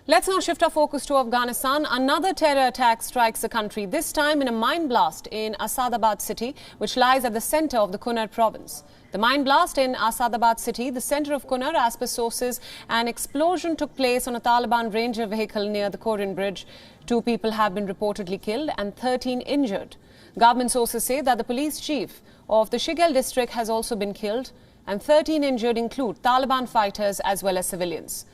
Let's now shift our focus to Afghanistan. Another terror attack strikes the country, this time in a mine blast in Asadabad city, which lies at the center of the Kunar province. The mine blast in Asadabad city, the center of Kunar, as per sources, an explosion took place on a Taliban Ranger vehicle near the Korean bridge. 2 people have been reportedly killed and 13 injured. Government sources say that the police chief of the Shigel district has also been killed, and 13 injured include Taliban fighters as well as civilians.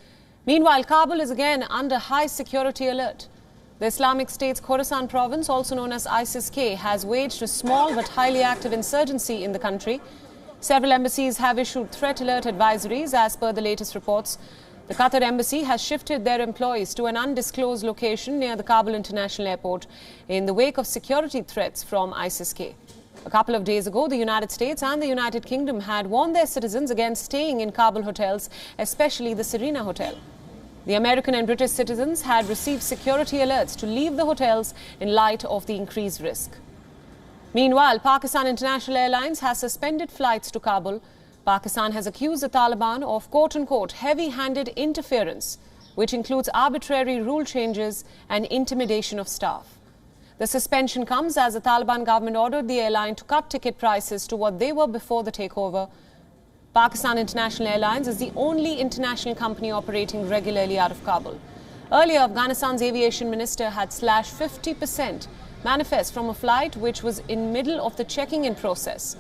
Meanwhile, Kabul is again under high security alert. The Islamic State's Khorasan province, also known as ISIS-K, has waged a small but highly active insurgency in the country. Several embassies have issued threat alert advisories as per the latest reports. The Qatar embassy has shifted their employees to an undisclosed location near the Kabul International Airport in the wake of security threats from ISIS-K. A couple of days ago, the United States and the United Kingdom had warned their citizens against staying in Kabul hotels, especially the Serena Hotel. The American and British citizens had received security alerts to leave the hotels in light of the increased risk. Meanwhile, Pakistan International Airlines has suspended flights to Kabul. Pakistan has accused the Taliban of quote-unquote heavy-handed interference, which includes arbitrary rule changes and intimidation of staff. The suspension comes as the Taliban government ordered the airline to cut ticket prices to what they were before the takeover. Pakistan International Airlines is the only international company operating regularly out of Kabul. Earlier, Afghanistan's aviation minister had slashed 50% manifest from a flight which was in middle of the checking-in process.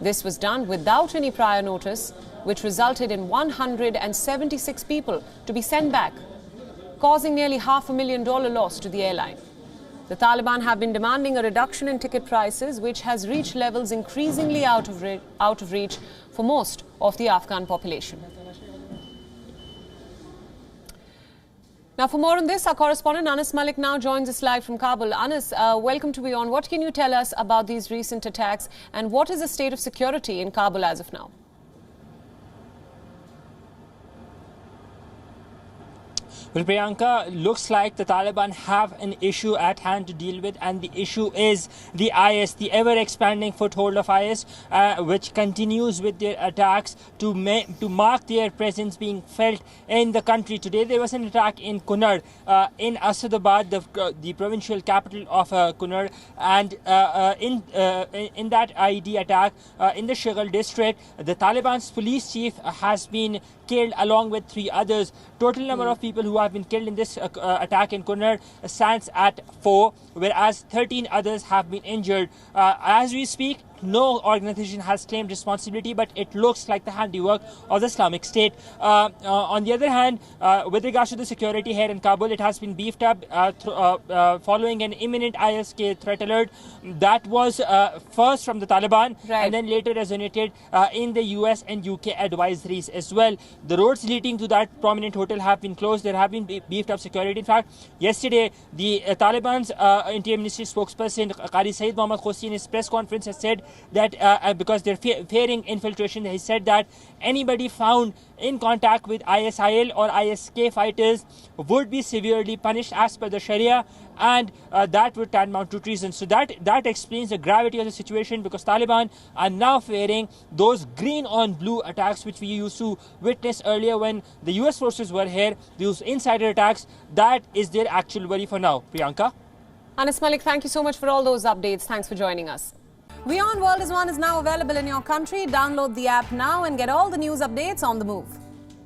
This was done without any prior notice, which resulted in 176 people to be sent back, causing nearly $500,000 loss to the airline. The Taliban have been demanding a reduction in ticket prices, which has reached levels increasingly out of reach for most of the Afghan population. Now, for more on this, our correspondent Anas Malik now joins us live from Kabul. Anas, welcome to Beyond. What can you tell us about these recent attacks, and what is the state of security in Kabul as of now? Well, Priyanka, looks like the Taliban have an issue at hand to deal with, and the issue is the IS, the ever-expanding foothold of IS, which continues with their attacks to mark their presence being felt in the country. Today, there was an attack in Kunar, in Asadabad, the provincial capital of Kunar, and in that IED attack in the Shigel district, the Taliban's police chief has been killed along with 3 others. Total number of people who have been killed in this attack in Kunar stands at 4, whereas 13 others have been injured. As we speak, no organization has claimed responsibility, but it looks like the handiwork of the Islamic State. On the other hand, with regards to the security here in Kabul, it has been beefed up following an imminent IS-K threat alert that was first from the Taliban, and then later resonated in the US and UK advisories as well. The roads leading to that prominent hotel have been closed. There have been beefed up security. In fact, yesterday, the Taliban's Interior Ministry spokesperson Qari Saeed Mohammad Khosi in his press conference has said that because they're fearing infiltration, he said that anybody found in contact with ISIL or ISK fighters would be severely punished as per the Sharia, and that would tantamount to treason. So that explains the gravity of the situation, because Taliban are now fearing those green on blue attacks which we used to witness earlier when the US forces were here, those insider attacks. That is their actual worry for now. Priyanka? Anas Malik, thank you so much for all those updates. Thanks for joining us. Beyond World is One is now available in your country. Download the app now and get all the news updates on the move.